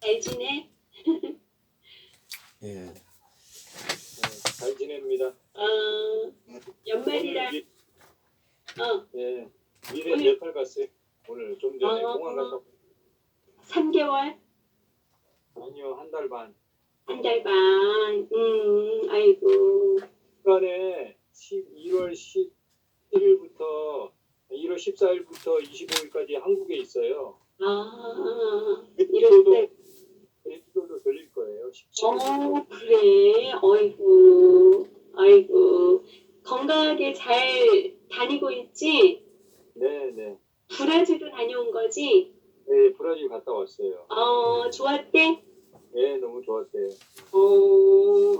잘 지내? 예. 잘 지냅니다. 연말이라. 예, 미래 오늘- 네팔 갔어요. 오늘 좀 전에 어. 공항 갔다 3개월? 아니요, 한 달 반. 한 달 반. 아이고. 중간에 1월 11일부터 1월 14일부터 25일까지 한국에 있어요. 이럴 때. 제주도도 들릴 거예요. 17일. 그래. 아이고. 건강하게 잘 다니고 있지? 네. 브라질도 다녀온 거지? 네, 브라질 갔다 왔어요. 좋았대? 네, 너무 좋았어요.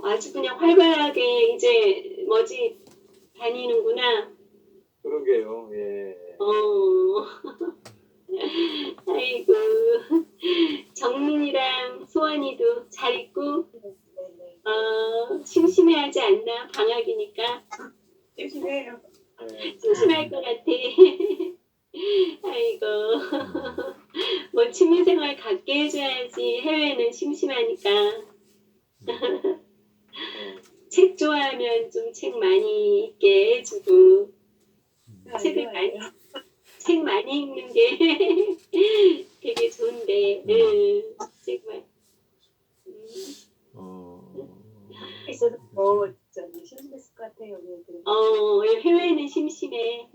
아주 그냥 활발하게 이제 다니는구나. 그러게요. 예. 아이고. 정민이랑 소원이도 잘 있고, 심심해하지 않나? 방학이니까. 심심해요. 네. 심심할 것 같아. 아이고. 뭐 취미생활 갖게 해줘야지. 해외는 심심하니까. 네. 책 좋아하면 좀 책 많이 읽게 해주고. 책 많이 읽는 게 되게 좋은데. 정말. 있어서 더 심심했을 것 같아요. 여기. 해외는 심심해.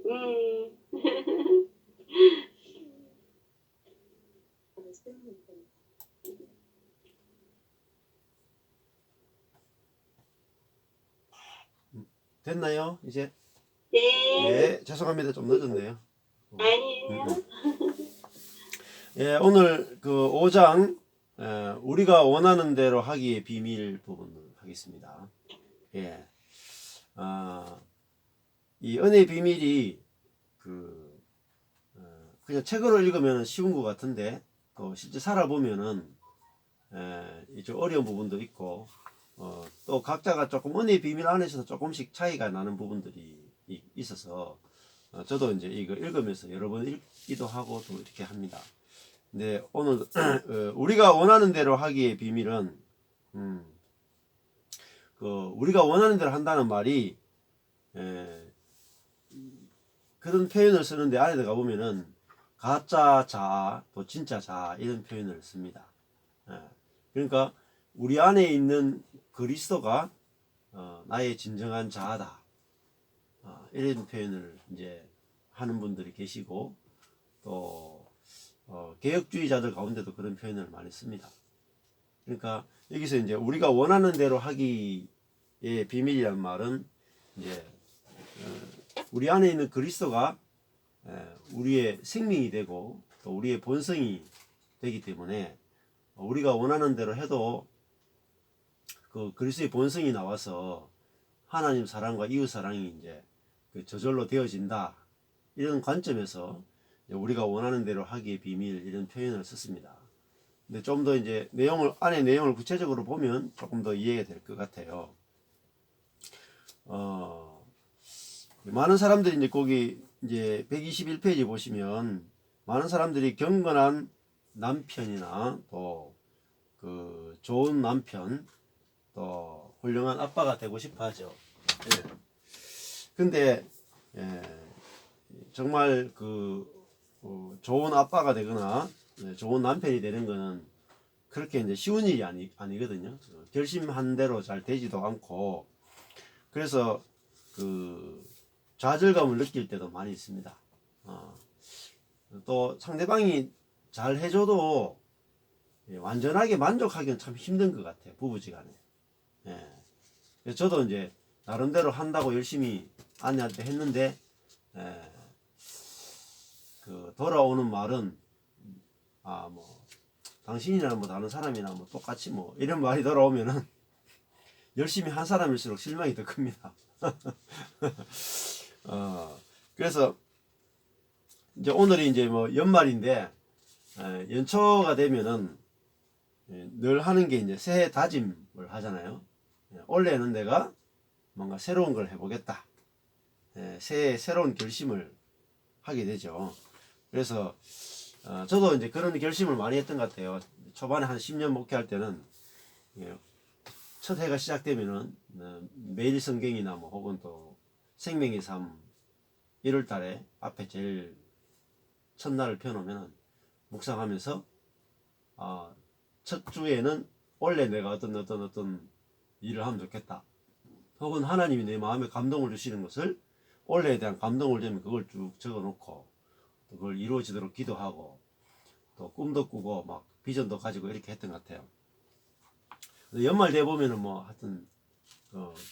됐나요? 이제? 네. 예, 죄송합니다. 좀 늦었네요. 아니에요. 예, 오늘 그 5장 우리가 원하는 대로 하기의 비밀 부분을 하겠습니다. 예. 이 은혜의 비밀이 그냥 책으로 읽으면 쉬운 것 같은데 또 실제 살아보면은 좀 어려운 부분도 있고 또 각자가 조금 은혜의 비밀 안에서도 조금씩 차이가 나는 부분들이 있어서 저도 이제 이거 읽으면서 여러 번 읽기도 하고 또 이렇게 합니다. 근데 오늘 우리가 원하는 대로 하기의 비밀은 우리가 원하는 대로 한다는 말이 그런 표현을 쓰는데 안에 들어가 보면은 가짜 자아 또 진짜 자아 이런 표현을 씁니다. 그러니까 우리 안에 있는 그리스도가 나의 진정한 자아다. 이런 표현을 이제 하는 분들이 계시고 또 개혁주의자들 가운데도 그런 표현을 많이 씁니다. 그러니까 여기서 이제 우리가 원하는 대로 하기의 비밀이란 말은 이제 우리 안에 있는 그리스도가 우리의 생명이 되고 또 우리의 본성이 되기 때문에 우리가 원하는 대로 해도 그 그리스도의 본성이 나와서 하나님 사랑과 이웃 사랑이 이제 저절로 되어진다. 이런 관점에서 우리가 원하는 대로 하기의 비밀 이런 표현을 썼습니다. 근데 좀 더 이제 안에 내용을 구체적으로 보면 조금 더 이해가 될 것 같아요. 많은 사람들이 이제 거기 이제 121페이지 보시면 많은 사람들이 경건한 남편이나 또 그 좋은 남편 또 훌륭한 아빠가 되고 싶어 하죠. 근데 정말 좋은 아빠가 되거나 좋은 남편이 되는 거는 그렇게 이제 쉬운 일이 아니거든요. 결심한 대로 잘 되지도 않고 그래서 좌절감을 느낄 때도 많이 있습니다. 또 상대방이 잘 해줘도 완전하게 만족하기는 참 힘든 것 같아요. 부부지간에. 저도 이제 나름대로 한다고 열심히 아내한테 했는데 돌아오는 말은 당신이나 뭐 다른 사람이나 뭐 똑같이 뭐 이런 말이 돌아오면은 열심히 한 사람일수록 실망이 더 큽니다. 그래서 이제 오늘이 이제 뭐 연말인데 연초가 되면은 늘 하는 게 이제 새해 다짐을 하잖아요. 올해는 내가 뭔가 새로운 걸 해보겠다. 새해 새로운 결심을 하게 되죠. 그래서 저도 이제 그런 결심을 많이 했던 것 같아요. 초반에 한 10년 목회할 때는 예, 첫 해가 시작되면은 매일 성경이나 뭐 혹은 또 생명의 삶 1월 달에 앞에 제일 첫날을 펴놓으면 묵상하면서 첫 주에는 원래 내가 어떤 일을 하면 좋겠다. 혹은 하나님이 내 마음에 감동을 주시는 것을 원래에 대한 감동을 주면 그걸 쭉 적어놓고 그걸 이루어지도록 기도하고 또 꿈도 꾸고 막 비전도 가지고 이렇게 했던 것 같아요. 연말 돼 보면은 뭐 하여튼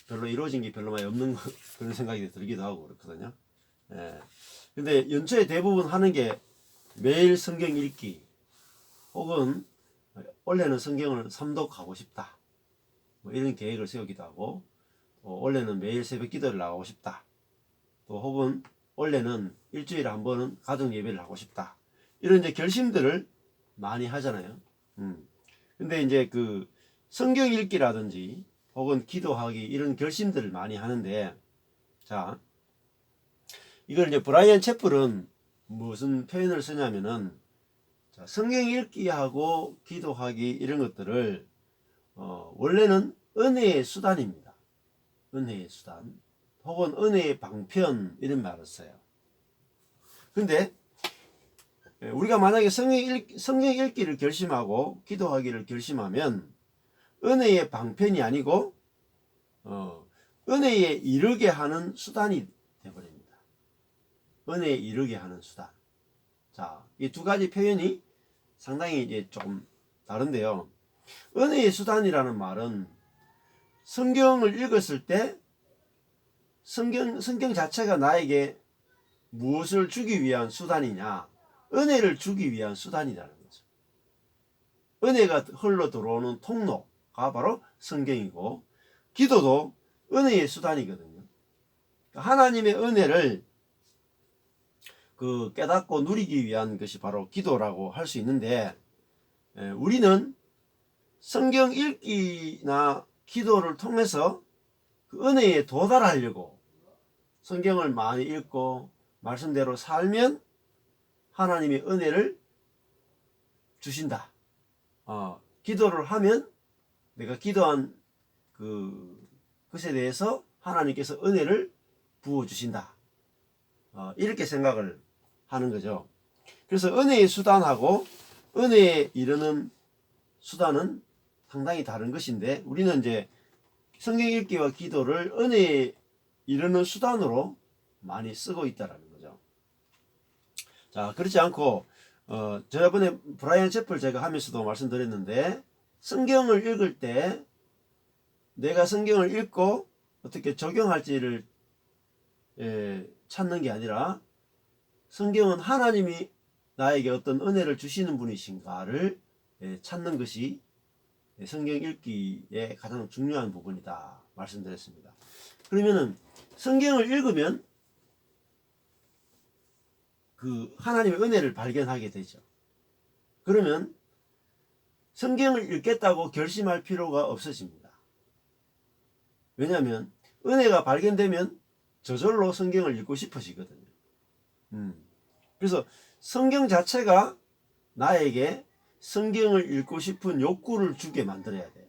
별로 이루어진 게 별로 많이 없는 그런 생각이 들기도 하고 그렇거든요. 예. 근데 연초에 대부분 하는 게 매일 성경 읽기 혹은 원래는 성경을 삼독하고 싶다. 뭐 이런 계획을 세우기도 하고 원래는 매일 새벽 기도를 나가고 싶다. 또 혹은 원래는 일주일에 한 번은 가정 예배를 하고 싶다. 이런 이제 결심들을 많이 하잖아요. 근데 이제 그 성경 읽기라든지 혹은 기도하기 이런 결심들을 많이 하는데 자 이걸 이제 브라이언 채플은 무슨 표현을 쓰냐면은 자, 성경 읽기하고 기도하기 이런 것들을 원래는 은혜의 수단입니다. 은혜의 수단 혹은 은혜의 방편 이런 말을 써요. 근데 우리가 만약에 성경 읽기를 결심하고 기도하기를 결심하면 은혜의 방편이 아니고 은혜에 이르게 하는 수단이 되어버립니다. 은혜에 이르게 하는 수단. 자, 이 두 가지 표현이 상당히 이제 조금 다른데요. 은혜의 수단이라는 말은 성경을 읽었을 때 성경 자체가 나에게 무엇을 주기 위한 수단이냐? 은혜를 주기 위한 수단이라는 거죠. 은혜가 흘러 들어오는 통로가 바로 성경이고 기도도 은혜의 수단이거든요. 하나님의 은혜를 깨닫고 누리기 위한 것이 바로 기도라고 할 수 있는데 우리는 성경 읽기나 기도를 통해서 그 은혜에 도달하려고 성경을 많이 읽고 말씀대로 살면 하나님의 은혜를 주신다. 기도를 하면 내가 기도한 그것에 대해서 하나님께서 은혜를 부어주신다. 이렇게 생각을 하는 거죠. 그래서 은혜의 수단하고 은혜에 이르는 수단은 상당히 다른 것인데 우리는 이제 성경 읽기와 기도를 은혜에 이르는 수단으로 많이 쓰고 있다라는 거죠. 자, 그렇지 않고 저번에 브라이언 채플 제가 하면서도 말씀드렸는데 성경을 읽을 때 내가 성경을 읽고 어떻게 적용할지를 찾는 게 아니라 성경은 하나님이 나에게 어떤 은혜를 주시는 분이신가를 찾는 것이 성경 읽기의 가장 중요한 부분이다 말씀드렸습니다. 그러면은 성경을 읽으면 그 하나님의 은혜를 발견하게 되죠. 그러면 성경을 읽겠다고 결심할 필요가 없어집니다. 왜냐하면 은혜가 발견되면 저절로 성경을 읽고 싶어지거든요. 그래서 성경 자체가 나에게 성경을 읽고 싶은 욕구를 주게 만들어야 돼요.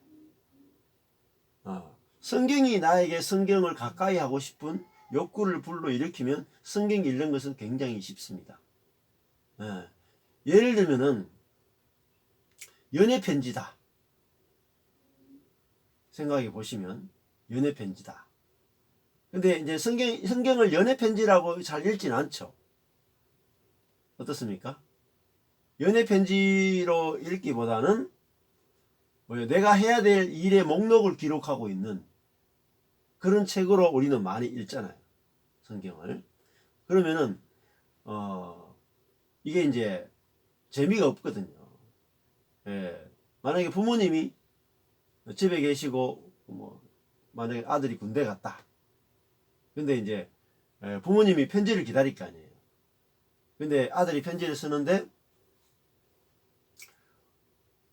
성경이 나에게 성경을 가까이 하고 싶은 욕구를 불러일으키면 성경 읽는 것은 굉장히 쉽습니다. 예를 들면은 연애편지다. 생각해 보시면 연애편지다. 근데 이제 성경을 연애편지라고 잘 읽진 않죠. 어떻습니까? 연애편지로 읽기보다는 내가 해야 될 일의 목록을 기록하고 있는 그런 책으로 우리는 많이 읽잖아요. 성경을. 그러면은 이게 이제 재미가 없거든요. 만약에 부모님이 집에 계시고 만약에 아들이 군대 갔다. 근데 이제 부모님이 편지를 기다릴 거 아니에요. 근데 아들이 편지를 쓰는데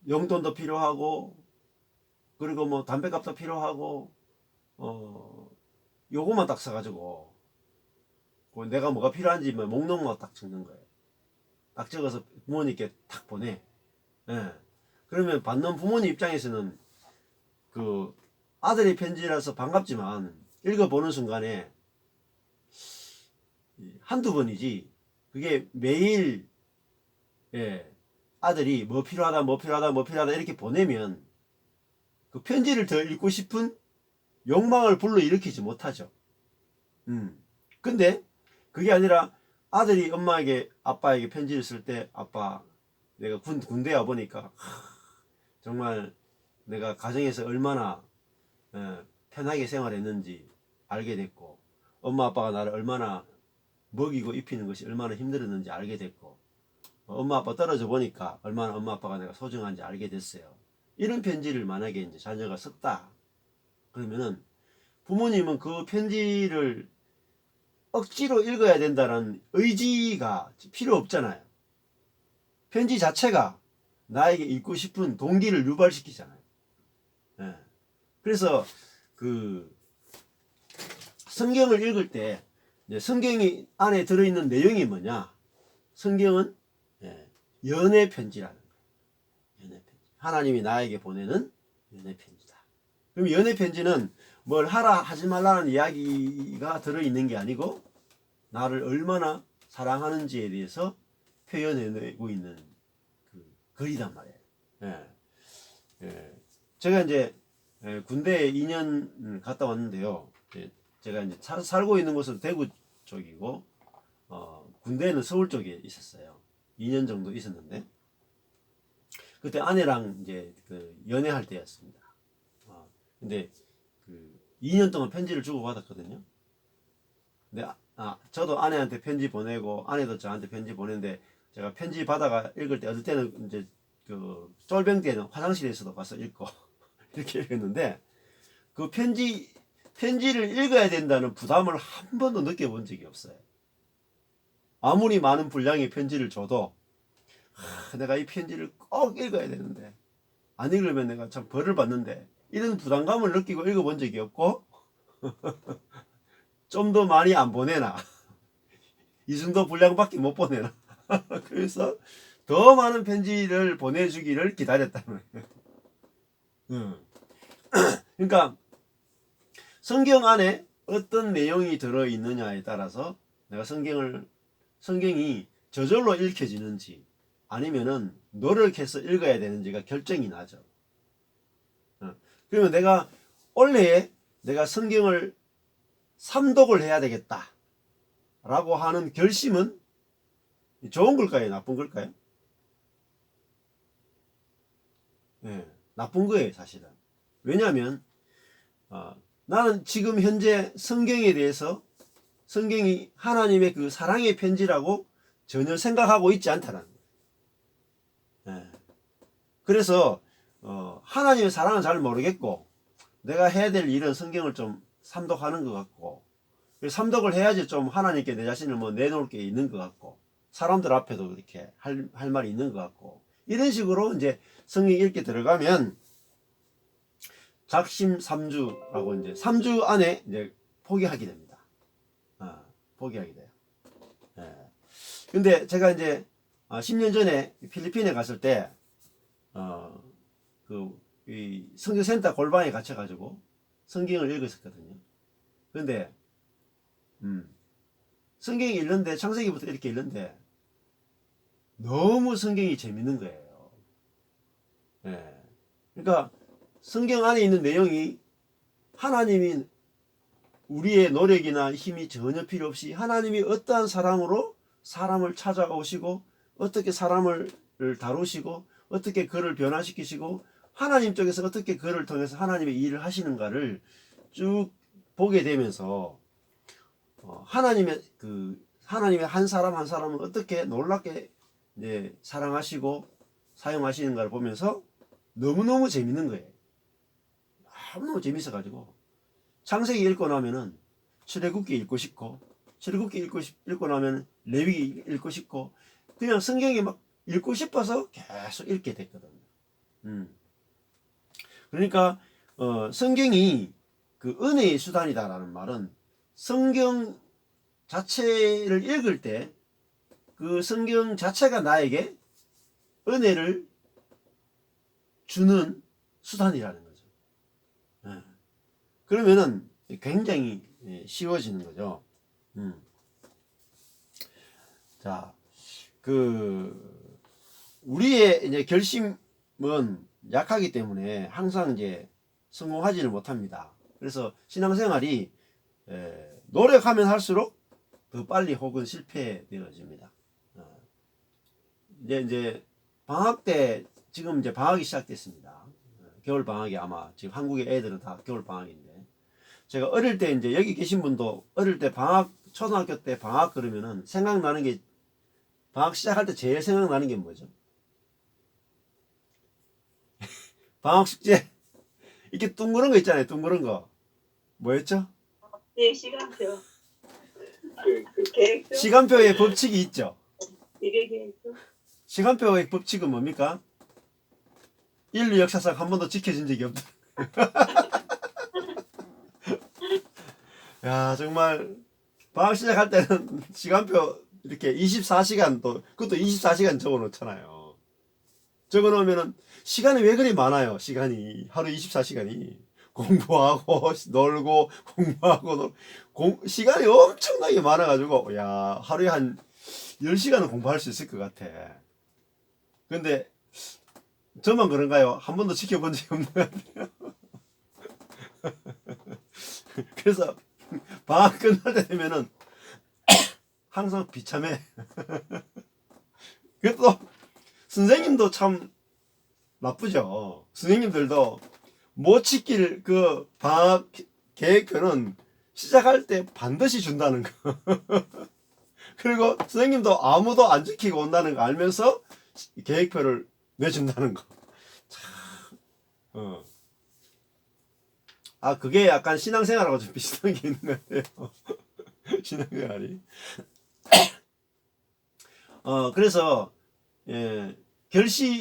용돈도 필요하고 그리고 뭐 담배값도 필요하고 요것만 딱 써가지고 내가 뭐가 필요한지 목록만 딱 적는 거예요. 딱 적어서 부모님께 탁 보내. 그러면 받는 부모님 입장에서는 그 아들의 편지라서 반갑지만 읽어보는 순간에 한두 번이지 그게 매일 예, 아들이 뭐 필요하다 뭐 필요하다 뭐 필요하다 이렇게 보내면 그 편지를 더 읽고 싶은 욕망을 불러일으키지 못하죠. 근데 그게 아니라 아들이 엄마에게 아빠에게 편지를 쓸 때 아빠 내가 군대에 와보니까 정말 내가 가정에서 얼마나 편하게 생활했는지 알게 됐고 엄마 아빠가 나를 얼마나 먹이고 입히는 것이 얼마나 힘들었는지 알게 됐고 엄마 아빠 떨어져 보니까 얼마나 엄마 아빠가 내가 소중한지 알게 됐어요. 이런 편지를 만약에 이제 자녀가 썼다 그러면은 부모님은 그 편지를 억지로 읽어야 된다는 의지가 필요 없잖아요. 편지 자체가 나에게 읽고 싶은 동기를 유발시키잖아요. 예. 그래서 그 성경을 읽을 때 성경이 안에 들어있는 내용이 뭐냐? 성경은 연애 편지라는 거예요. 연애 편지. 하나님이 나에게 보내는 연애 편지다. 그럼 연애 편지는 뭘 하라 하지 말라는 이야기가 들어있는 게 아니고 나를 얼마나 사랑하는지에 대해서 표현해내고 있는 그 글이란 말이에요. 제가 이제 군대에 2년 갔다 왔는데요. 제가 이제 살고 있는 곳은 대구 쪽이고 군대는 서울 쪽에 있었어요. 2년 정도 있었는데 그때 아내랑 이제 그 연애할 때였습니다. 근데 그 2년 동안 편지를 주고 받았거든요. 근데 저도 아내한테 편지 보내고 아내도 저한테 편지 보냈는데 제가 편지 받아가 읽을 때 어떨 때는 이제 그 쫄병 때는 화장실에서도 가서 읽고 이렇게 읽었는데 그 편지를 읽어야 된다는 부담을 한 번도 느껴본 적이 없어요. 아무리 많은 분량의 편지를 줘도 내가 이 편지를 꼭 읽어야 되는데 안 읽으면 내가 참 벌을 받는데 이런 부담감을 느끼고 읽어본 적이 없고 좀 더 많이 안 보내나 이 정도 분량밖에 못 보내나 그래서 더 많은 편지를 보내주기를 기다렸다는 거예요. 그러니까 성경 안에 어떤 내용이 들어있느냐에 따라서 내가 성경이 저절로 읽혀지는지 아니면은 노력해서 읽어야 되는지가 결정이 나죠. 그러면 내가 원래 내가 성경을 삼독을 해야 되겠다 라고 하는 결심은 좋은 걸까요? 나쁜 걸까요? 나쁜 거예요 사실은. 왜냐하면 나는 지금 현재 성경에 대해서 성경이 하나님의 그 사랑의 편지라고 전혀 생각하고 있지 않다는 거예요. 그래서 하나님의 사랑은 잘 모르겠고 내가 해야 될 일은 성경을 좀 삼독하는 것 같고 삼독을 해야지 좀 하나님께 내 자신을 뭐 내놓을 게 있는 것 같고 사람들 앞에도 이렇게 할 말이 있는 것 같고 이런 식으로 이제 성경 읽게 들어가면 작심 3주라고 이제 3주 안에 이제 포기하게 됩니다. 포기하게 돼요. 근데 제가 이제 10년 전에 필리핀에 갔을 때 이 성경센터 골방에 갇혀가지고 성경을 읽었었거든요. 그런데 성경이 읽는데 창세기부터 이렇게 읽는데 너무 성경이 재밌는 거예요. 그러니까 성경 안에 있는 내용이 하나님이 우리의 노력이나 힘이 전혀 필요 없이 하나님이 어떠한 사랑으로 사람을 찾아오시고 어떻게 사람을 다루시고 어떻게 그를 변화시키시고 하나님 쪽에서 어떻게 그를 통해서 하나님의 일을 하시는가를 쭉 보게 되면서 하나님의 한 사람 한 사람은 어떻게 놀랍게 이제 사랑하시고 사용하시는가를 보면서 너무너무 재밌는 거예요. 너무너무 재밌어가지고 창세기 읽고 나면은 출애굽기 읽고 싶고 출애굽기 읽고 나면 레위기 읽고 싶고 그냥 성경이 막 읽고 싶어서 계속 읽게 됐거든요. 그러니까 성경이 그 은혜의 수단이다라는 말은 성경 자체를 읽을 때 그 성경 자체가 나에게 은혜를 주는 수단이라는 거죠. 예. 그러면은 굉장히 쉬워지는 거죠. 자, 우리의 이제 결심은 약하기 때문에 항상 이제 성공하지를 못합니다. 그래서 신앙생활이 노력하면 할수록 더 빨리 혹은 실패되어집니다. 이제 방학 때 지금 이제 방학이 시작됐습니다. 겨울 방학이 아마 지금 한국의 애들은 다 겨울 방학인데 제가 어릴 때 이제 여기 계신 분도 어릴 때 방학 초등학교 때 방학 그러면은 생각나는 게 방학 시작할 때 제일 생각나는 게 뭐죠? 방학 숙제 이렇게 둥그런 거 있잖아요. 둥그런 거 뭐였죠? 네, 시간표. 그 계획표. 시간표의 법칙이 있죠. 미래 계획표. 시간표의 법칙은 뭡니까? 인류 역사상 한 번도 지켜진 적이 없다. 야, 정말 방학 시작할 때는 시간표 이렇게 24시간 또 그것도 24시간 적어 놓잖아요. 적어 놓으면은 시간이 왜 그리 많아요? 시간이 하루 24시간이 공부하고 놀고 공부하고 시간이 엄청나게 많아 가지고 야, 하루에 한 10시간은 공부할 수 있을 것 같아. 근데 저만 그런가요? 한 번도 지켜본 적이 없는 것 같아요. 그래서 방학 끝날 때 되면은 항상 비참해. 그래도 선생님도 참 나쁘죠. 선생님들도 못 지킬 그 방학 계획표는 시작할 때 반드시 준다는 거. 그리고 선생님도 아무도 안 지키고 온다는 거 알면서 계획표를 내준다는 거. 참, 그게 약간 신앙생활하고 좀 비슷한 게 있는 것 같아요. 신앙생활이. 그래서,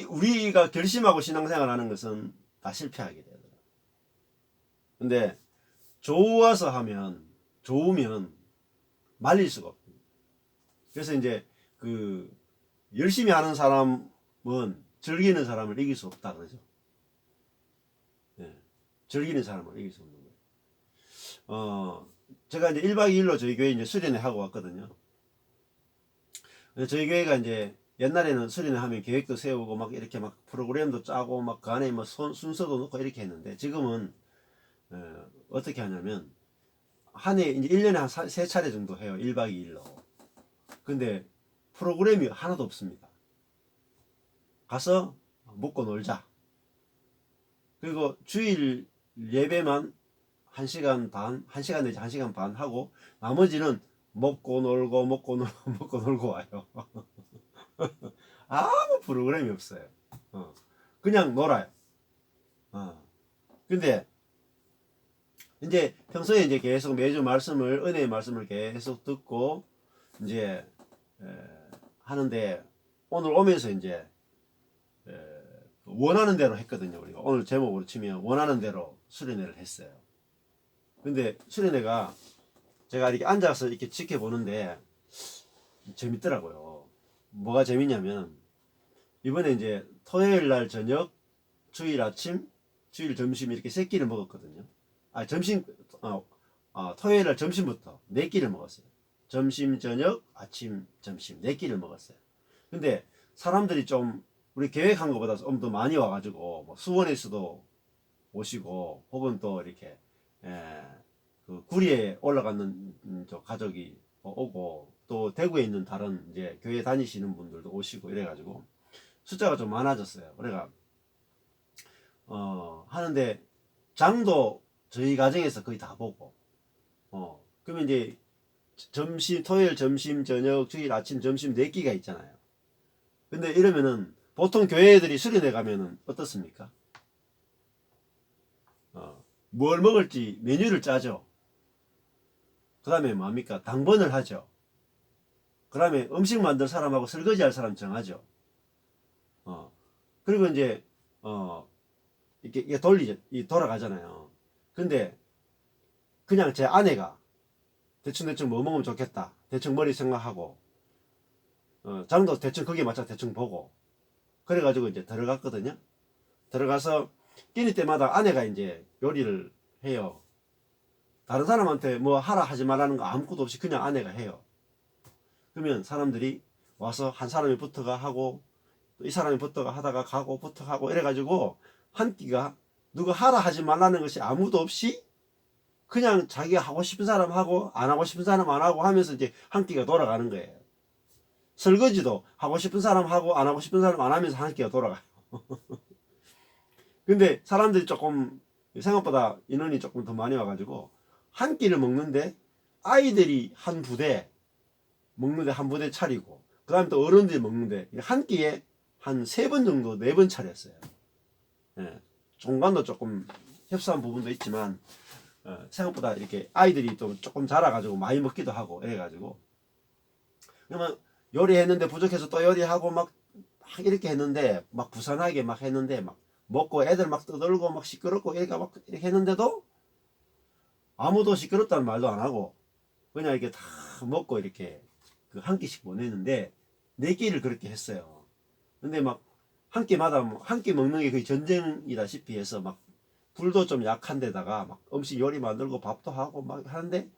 우리가 결심하고 신앙생활 하는 것은 다 실패하게 되더라고요. 근데, 좋으면 말릴 수가 없습니다. 그래서 이제, 열심히 하는 사람은 즐기는 사람을 이길 수 없다 그러죠. 즐기는 사람을 이길 수 없는 거예요. 제가 이제 1박 2일로 저희 교회 이제 수련회 하고 왔거든요. 저희 교회가 이제 옛날에는 수련회 하면 계획도 세우고 막 이렇게 막 프로그램도 짜고 막 그 안에 뭐 순서도 넣고 이렇게 했는데 지금은 어떻게 하냐면 한 해 이제 1년에 한 3차례 정도 해요. 1박 2일로. 근데 프로그램이 하나도 없습니다. 가서 먹고 놀자. 그리고 주일 예배만 1시간 내지 1시간 반 하고 나머지는 먹고 놀고 와요. 아무 프로그램이 없어요. 그냥 놀아요. 근데 이제 평소에 이제 계속 매주 은혜의 말씀을 계속 듣고 이제 하는데 오늘 오면서 이제 원하는 대로 했거든요. 우리가 오늘 제목으로 치면 원하는 대로 수련회를 했어요. 근데 수련회가 제가 이렇게 앉아서 이렇게 지켜보는데 재밌더라고요. 뭐가 재밌냐면 이번에 이제 토요일 날 저녁, 주일 아침, 주일 점심 이렇게 3끼를 먹었거든요. 토요일 날 점심부터 4끼를 먹었어요. 점심, 저녁, 아침, 점심 4끼를 먹었어요. 근데 사람들이 좀 우리 계획한 것보다 좀 더 많이 와가지고 뭐 수원에서도 오시고 혹은 또 이렇게 그 구리에 올라가는 저 가족이 오고 또 대구에 있는 다른 이제 교회 다니시는 분들도 오시고 이래가지고 숫자가 좀 많아졌어요. 그래가 하는데 장도 저희 가정에서 거의 다 보고 그러면 이제 토요일 점심 저녁 주일 아침 점심 4끼가 있잖아요. 근데 이러면은 보통 교회들이 수련회 가면은 어떻습니까? 뭘 먹을지 메뉴를 짜죠. 그 다음에 뭡니까? 당번을 하죠. 그 다음에 음식 만들 사람하고 설거지 할 사람 정하죠. 그리고 이제, 이게 돌아가잖아요. 근데, 그냥 제 아내가 대충 뭐 먹으면 좋겠다. 대충 머리 생각하고, 장도 대충 거기에 맞춰 대충 보고, 그래가지고 이제 들어갔거든요. 들어가서 끼니 때마다 아내가 이제 요리를 해요. 다른 사람한테 뭐 하라 하지 말라는 거 아무것도 없이 그냥 아내가 해요. 그러면 사람들이 와서 한 사람이 붙어가 하고 또 이 사람이 붙어가 하다가 가고 붙어가고 이래가지고 한 끼가 누가 하라 하지 말라는 것이 아무도 없이 그냥 자기가 하고 싶은 사람 하고 안 하고 싶은 사람 안 하고 하면서 이제 한 끼가 돌아가는 거예요. 설거지도 하고 싶은 사람 하고 안 하고 싶은 사람 안 하면서 한 끼가 돌아가요. 근데 사람들이 조금 생각보다 인원이 조금 더 많이 와가지고 한 끼를 먹는데 아이들이 한 부대 먹는데 한 부대 차리고 그 다음에 또 어른들이 먹는데 한 끼에 한 3번 정도 4번 차렸어요. 예, 중간도 조금 협소한 부분도 있지만 생각보다 이렇게 아이들이 또 조금 자라가지고 많이 먹기도 하고 이래가지고 그러면 요리했는데 부족해서 또 요리하고 막 이렇게 했는데 막 부산하게 막 했는데 막 먹고 애들 막 떠들고 막 시끄럽고 이렇게 막 이렇게 했는데도 아무도 시끄럽다는 말도 안 하고 그냥 이렇게 다 먹고 이렇게 그 한 끼씩 보내는데 4끼를 그렇게 했어요. 근데 막 한 끼마다 한 끼 먹는 게 거의 전쟁이다시피 해서 막 불도 좀 약한 데다가 막 음식 요리 만들고 밥도 하고 막 하는데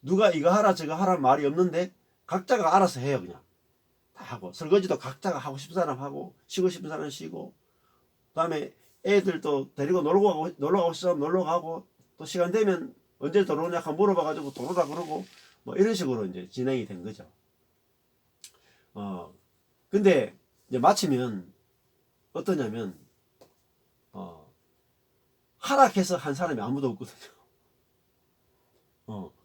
누가 이거 하라 저거 하라 말이 없는데 각자가 알아서 해요. 그냥 다 하고 설거지도 각자가 하고 싶은 사람 하고 쉬고 싶은 사람 쉬고 그다음에 애들도 데리고 놀러 가고 싶으면 놀러 가고 또 시간 되면 언제 들어오냐 물어봐 가지고 들어오라 그러고 뭐 이런 식으로 이제 진행이 된 거죠. 근데 이제 마치면 어떠냐면 하락해서 한 사람이 아무도 없거든요.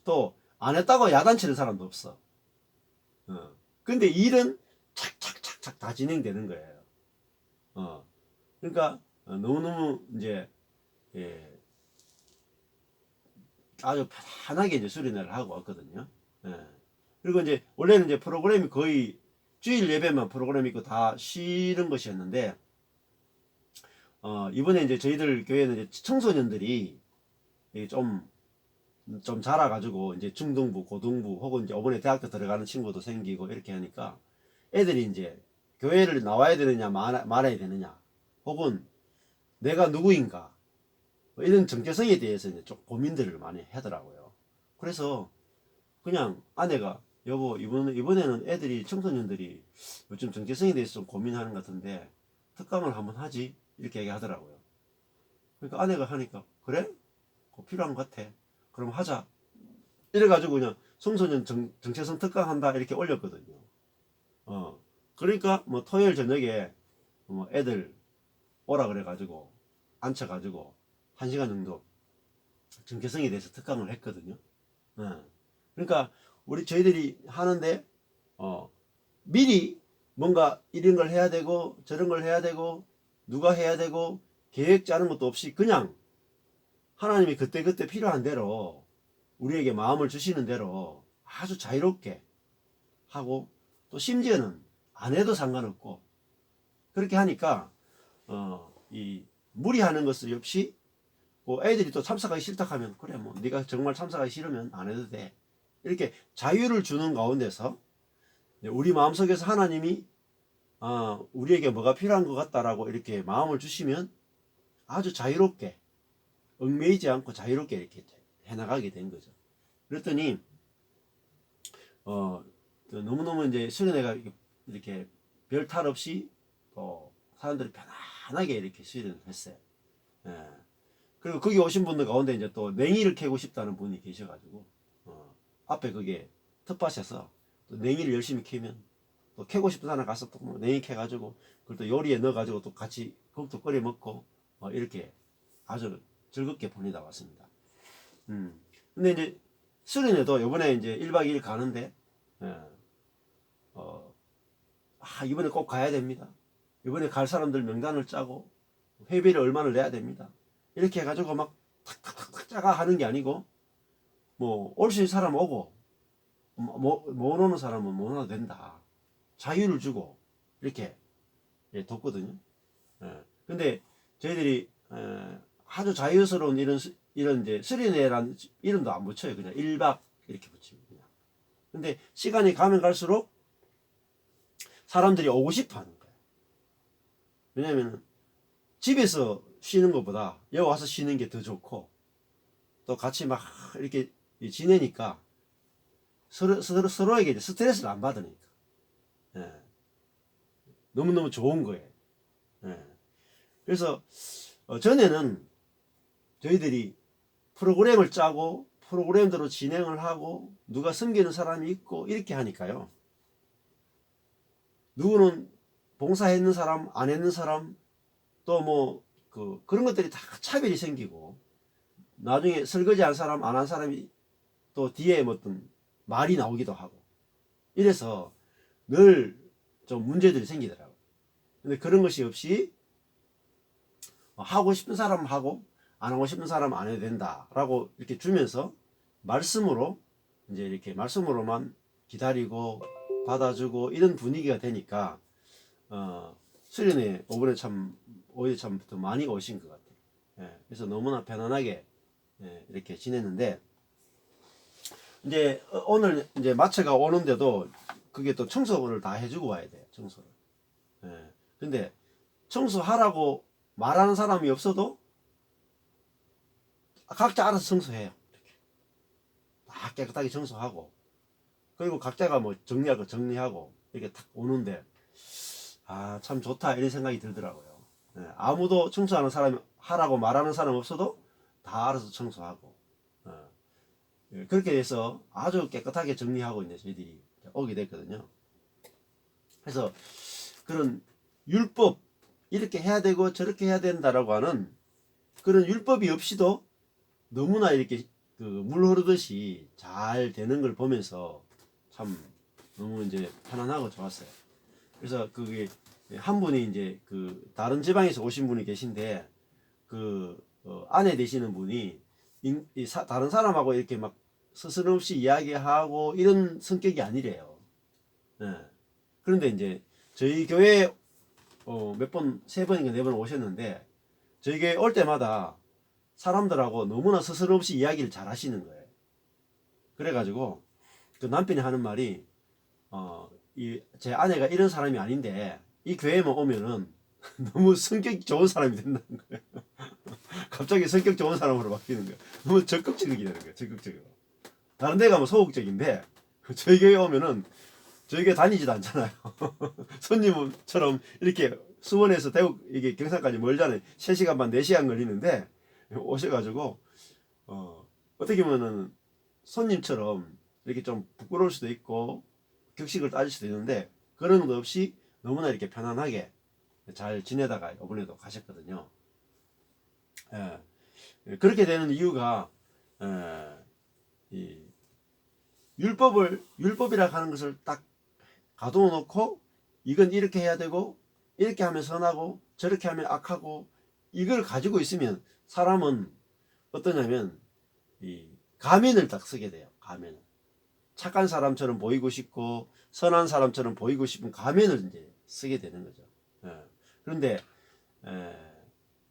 또 안 했다고 야단치는 사람도 없어. 근데 일은 착착착착 다 진행되는 거예요. 그러니까 너무너무 이제 예, 아주 편하게 이제 수련회를 하고 왔거든요. 예. 그리고 이제 원래는 이제 프로그램이 거의 주일 예배만 프로그램 있고 다 쉬는 것이었는데 이번에 이제 저희들 교회는 이제 청소년들이 좀 자라가지고 이제 중등부, 고등부 혹은 이제 이번에 대학교 들어가는 친구도 생기고 이렇게 하니까 애들이 이제 교회를 나와야 되느냐 말아야 되느냐 혹은 내가 누구인가 뭐 이런 정체성에 대해서 이제 좀 고민들을 많이 하더라고요. 그래서 그냥 아내가 여보 이번에는 애들이 청소년들이 요즘 정체성에 대해서 좀 고민하는 것 같은데 특강을 한번 하지 이렇게 얘기하더라고요. 그러니까 아내가 하니까 그래? 그거 필요한 것 같아. 그럼 하자. 이래가지고 그냥 청소년 정체성 특강한다 이렇게 올렸거든요. 그러니까 뭐 토요일 저녁에 뭐 애들 오라 그래가지고 앉혀가지고 1시간 정도 정체성에 대해서 특강을 했거든요. 그러니까 저희들이 하는데 미리 뭔가 이런 걸 해야 되고 저런 걸 해야 되고 누가 해야 되고 계획 짜는 것도 없이 그냥 하나님이 그때그때 필요한 대로 우리에게 마음을 주시는 대로 아주 자유롭게 하고 또 심지어는 안 해도 상관없고 그렇게 하니까 이 무리하는 것을 없이 애들이 또 참석하기 싫다 하면 그래 뭐 네가 정말 참석하기 싫으면 안 해도 돼 이렇게 자유를 주는 가운데서 우리 마음속에서 하나님이 우리에게 뭐가 필요한 것 같다라고 이렇게 마음을 주시면 아주 자유롭게 얽매이지 않고 자유롭게 이렇게 해나가게 된 거죠. 그랬더니 너무너무 이제 수련회가 이렇게 별 탈 없이 사람들이 편안하게 이렇게 수련을 했어요. 예. 그리고 거기 오신 분들 가운데 이제 또 냉이를 캐고 싶다는 분이 계셔가지고 앞에 그게 텃밭에서 또 냉이를 열심히 캐면 또 캐고 싶은 사람 가서 또 냉이 캐가지고 그걸 또 요리에 넣어가지고 또 같이 국도 끓여 먹고 이렇게 아주 즐겁게 보내다 왔습니다. 근데 이제 수련회도 이번에 이제 1박 2일 가는데 이번에 꼭 가야 됩니다. 이번에 갈 사람들 명단을 짜고 회비를 얼마를 내야 됩니다. 이렇게 해가지고 막 탁탁탁탁 짜가 하는 게 아니고 뭐 올 수 있는 사람 오고 못 오는 사람은 못 와도 된다. 자유를 주고 이렇게 뒀거든요. 근데 저희들이 아주 자유스러운 이런 이제 수련회라는 이름도 안 붙여요. 그냥 1박 이렇게 붙입니다. 그냥. 근데 시간이 가면 갈수록 사람들이 오고 싶어 하는 거예요. 왜냐면 집에서 쉬는 것보다 여기 와서 쉬는 게 더 좋고 또 같이 막 이렇게 지내니까 서로에게 스트레스를 안 받으니까 예. 너무너무 좋은 거예요. 예. 그래서 전에는 저희들이 프로그램을 짜고 프로그램대로 진행을 하고 누가 섬기는 사람이 있고 이렇게 하니까요. 누구는 봉사했는 사람, 안 했는 사람, 또 뭐 그런 것들이 다 차별이 생기고 나중에 설거지 한 사람, 안 한 사람이 또 뒤에 뭐 어떤 말이 나오기도 하고 이래서 늘 좀 문제들이 생기더라고요. 근데 그런 것이 없이 하고 싶은 사람 하고 안 하고 싶은 사람 안 해도 된다라고 이렇게 주면서 말씀으로 이제 이렇게 말씀으로만 기다리고 받아주고 이런 분위기가 되니까 수련회 오히려 참 더 많이 오신 것 같아요. 예, 그래서 너무나 편안하게 이렇게 지냈는데 이제 오늘 이제 마체가 오는데도 그게 또 청소를 다 해주고 와야 돼요. 청소를. 예, 근데 청소하라고 말하는 사람이 없어도 각자 알아서 청소해요. 이렇게. 다 깨끗하게 청소하고 그리고 각자가 뭐 정리할 거 정리하고 이렇게 탁 오는데 참 좋다 이런 생각이 들더라고요. 예, 아무도 청소하는 사람이 하라고 말하는 사람 없어도 다 알아서 청소하고 예, 그렇게 해서 아주 깨끗하게 정리하고 이제 저희들이 오게 됐거든요. 그래서 그런 율법 이렇게 해야 되고 저렇게 해야 된다라고 하는 그런 율법이 없이도 너무나 이렇게 물 흐르듯이 잘 되는 걸 보면서 참 너무 이제 편안하고 좋았어요. 그래서 그게 한 분이 이제 다른 지방에서 오신 분이 계신데 아내 되시는 분이 다른 사람하고 이렇게 막 스스럼없이 이야기하고 이런 성격이 아니래요. 네. 그런데 이제 저희 교회 몇 번, 3번인가 4번 오셨는데 저희 교회 올 때마다 사람들하고 너무나 스스럼없이 이야기를 잘 하시는 거예요. 그래가지고 그 남편이 하는 말이 제 아내가 이런 사람이 아닌데 이 교회만 오면은 너무 성격이 좋은 사람이 된다는 거예요. 갑자기 성격 좋은 사람으로 바뀌는 거예요. 너무 적극적이라는 거예요. 적극적으로. 다른 데 가면 소극적인데 저희 교회 오면은 저희 교회 다니지도 않잖아요. 손님처럼 이렇게 수원에서 대구 이게 경산까지 멀잖아요. 3시간 반 4시간 걸리는데 오셔가지고 어떻게 보면은 손님처럼 이렇게 좀 부끄러울 수도 있고 격식을 따질 수도 있는데 그런 것 없이 너무나 이렇게 편안하게 잘 지내다가 이번에도 가셨거든요. 예. 그렇게 되는 이유가 이 율법이라 하는 것을 딱 가둬 놓고 이건 이렇게 해야 되고 이렇게 하면 선하고 저렇게 하면 악하고 이걸 가지고 있으면 사람은 어떠냐면 이 가면을 딱 쓰게 돼요. 가면. 착한 사람처럼 보이고 싶고 선한 사람처럼 보이고 싶은 가면을 이제 쓰게 되는 거죠. 그런데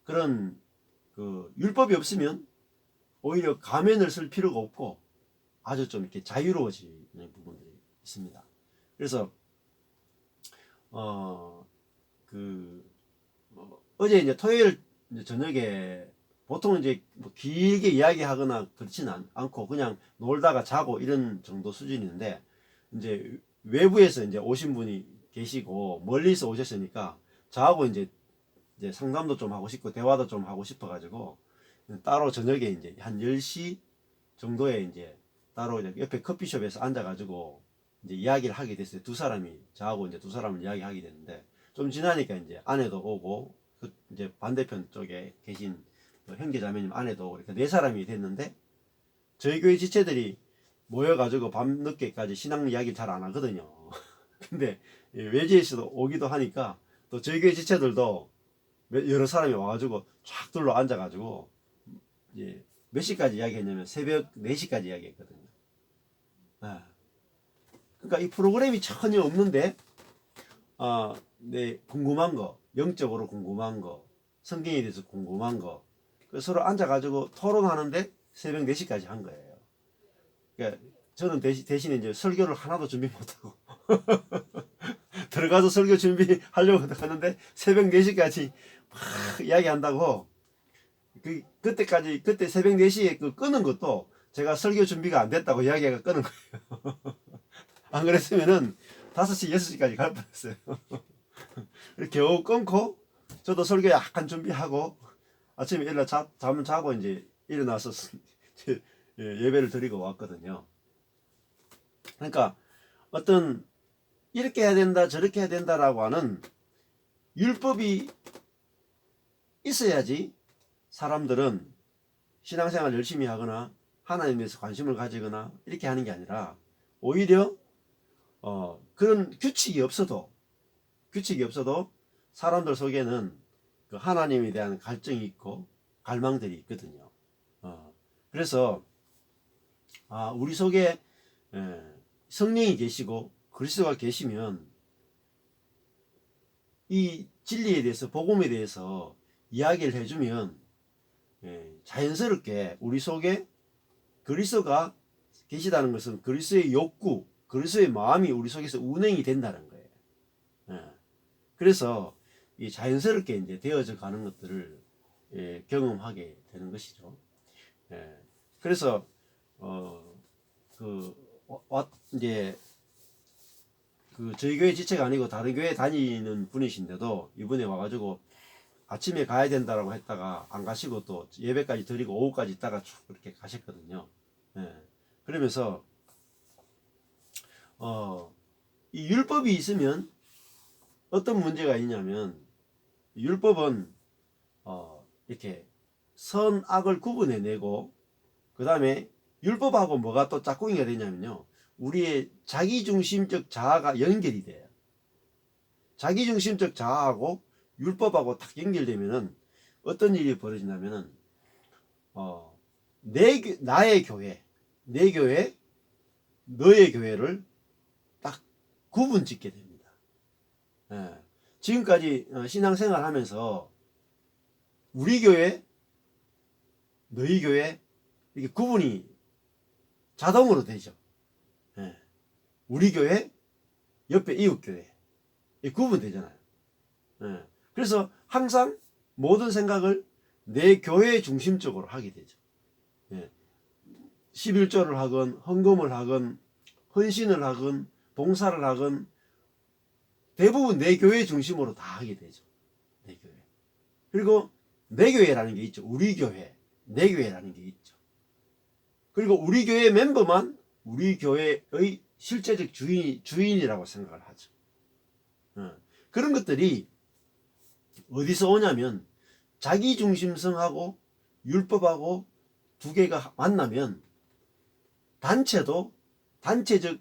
그런 율법이 없으면 오히려 가면을 쓸 필요가 없고 아주 좀 이렇게 자유로워지는 부분들이 있습니다. 그래서 어제 이제 토요일 이제 저녁에 보통 이제 뭐 길게 이야기하거나 그렇지는 않고 그냥 놀다가 자고 이런 정도 수준인데 이제 외부에서 이제 오신 분이 계시고 멀리서 오셨으니까 저하고 이제 상담도 좀 하고 싶고 대화도 좀 하고 싶어 가지고 따로 저녁에 이제 한 10시 정도에 이제 따로 이제 옆에 커피숍에서 앉아 가지고 이제 이야기를 하게 됐어요. 두 사람이 저하고 이제 두 사람을 이야기하게 됐는데 좀 지나니까 이제 아내도 오고 이제 반대편 쪽에 계신 형제 자매님 아내도 오고 이렇게 4사람이 됐는데 저희 교회 지체들이 모여가지고 밤늦게까지 신앙 이야기 잘 안 하거든요. 근데 외지에서도 오기도 하니까 또 저희 교회 지체들도 여러 사람이 와가지고 쫙 둘러 앉아가지고 이제 몇 시까지 이야기했냐면 새벽 4시까지 이야기했거든요. 그러니까 이 프로그램이 전혀 없는데 네, 궁금한 거, 영적으로 궁금한 거, 성경에 대해서 궁금한 거 서로 앉아가지고 토론하는데 새벽 4시까지 한 거예요. 그러니까 저는 대신에 이제 설교를 하나도 준비 못하고 들어가서 설교 준비하려고 하는데 새벽 4시까지 막 이야기한다고 그때 새벽 4시에 끄는 것도 제가 설교 준비가 안 됐다고 이야기가 끄는 거예요. 안 그랬으면은 5시, 6시까지 갈 뻔했어요. 겨우 끊고 저도 설교 약간 준비하고 아침에 일어나 잠을 자고 이제 일어나서 예배를 드리고 왔거든요. 그러니까 어떤 이렇게 해야 된다 저렇게 해야 된다라고 하는 율법이 있어야지 사람들은 신앙생활 열심히 하거나 하나님에 대해서 관심을 가지거나 이렇게 하는 게 아니라 오히려 그런 규칙이 없어도 사람들 속에는 그 하나님에 대한 갈증이 있고 갈망들이 있거든요. 그래서 우리 속에 성령이 계시고 그리스도가 계시면 이 진리에 대해서 복음에 대해서 이야기를 해주면 자연스럽게 우리 속에 그리스도가 계시다는 것은 그리스도의 욕구, 그리스도의 마음이 우리 속에서 운행이 된다는 거예요. 그래서 이 자연스럽게 이제 되어져 가는 것들을 경험하게 되는 것이죠. 그래서 이제 저희 교회 지체가 아니고 다른 교회 다니는 분이신데도 이번에 와가지고 아침에 가야 된다라고 했다가 안 가시고 또 예배까지 드리고 오후까지 있다가 쭉 그렇게 가셨거든요. 그러면서 이 율법이 있으면 어떤 문제가 있냐면 율법은 이렇게 선악을 구분해내고 그 다음에 율법하고 뭐가 또 짝꿍이가 되냐면요, 우리의 자기중심적 자아가 연결이 돼요. 자기중심적 자아하고 율법하고 딱 연결되면은 어떤 일이 벌어지냐면은 나의 교회, 내 교회, 너의 교회를 딱 구분 짓게 됩니다. 지금까지 신앙생활 하면서 우리 교회, 너희 교회 이렇게 구분이 자동으로 되죠. 우리 교회, 옆에 이웃 교회 구분되잖아요. 그래서 항상 모든 생각을 내 교회 중심적으로 하게 되죠. 11조를 하건 헌금을 하건 헌신을 하건 봉사를 하건 대부분 내 교회 중심으로 다 하게 되죠. 내 교회. 그리고 내 교회라는 게 있죠. 우리 교회, 내 교회라는 게 있죠. 그리고 우리 교회 멤버만 우리 교회의 실제적 주인이라고 생각을 하죠. 그런 것들이 어디서 오냐면 자기중심성하고 율법하고 두 개가 만나면 단체도 단체적